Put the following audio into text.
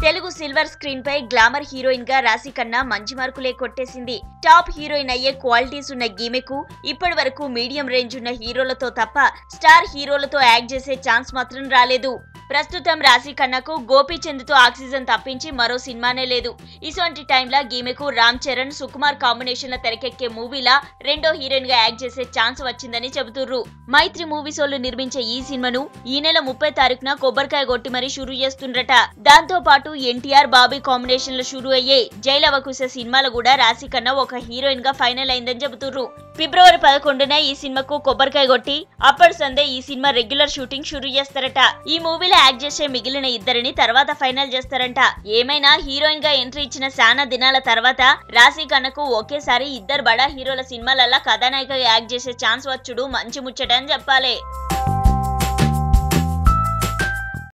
Telugu silver screen పై glamour heroine గా రాశి ఖన్నా మంచి మార్కులే కొట్టేసింది. టాప్ హీరోయిన్ అయ్యే క్వాలిటీస్ ఉన్న ఈమెకు ఇప్పటి వరకు మీడియం రేంజ్ ఉన్న హీరోలతో తప్ప స్టార్ హీరోలతో యాక్ట్ చేసే ఛాన్స్ మాత్రం రాలేదు. ప్రస్తుతం రాశి ఖన్నాకు గోపీచంద్ తో ఆక్సిజన్ తప్పించి మరో సినిమానే లేదు. ఇటువంటి టైంలో ఈమెకు రామ్ చరణ్, సుకుమార్ కాంబినేషన్ లో తెరకెక్కే మూవీలా రెండో హీరోయిన్ గా యాక్ట్ చేసే ఛాన్స్ వచ్చిందని చెబుతుర్రు. మైత్రి మూవీస్ వాళ్ళు నిర్మించే ఈ సినిమాను ఈ నెల 30 తారీఖున కొబ్బరికాయ కొట్టి మరీ షురూ చేస్తుండ్రట. దాంతో పాటు ఎన్టీఆర్, బాబీ కాంబినేషన్ లో షురూ అయ్యే జైలవకుశ సినిమాలో కూడా రాశి ఖన్నా ఒక హీరోయిన్ గా ఫైనల్ అయిందని చెబుతుర్రు. ఫిబ్రవరి 11న ఈ సినిమాకు కొబ్బరికాయ కొట్టి అప్పటి సందే ఈ సినిమా రెగ్యులర్ షూటింగ్ షురూ చేస్తారట. ఈ మూవీలో యాక్ట్ చేసే మిగిలిన ఇద్దరిని తర్వాత ఫైనల్ చేస్తారంట. ఏమైనా హీరోయిన్ గా ఎంట్రీ ఇచ్చిన శానా దినాల తర్వాత రాశి ఖన్నాకు ఒకేసారి ఇద్దరు బడా హీరోల సినిమాలల్లా కథానాయికగా యాక్ట్ చేసే ఛాన్స్ వచ్చుడు మంచి ముచ్చట అని చెప్పాలి.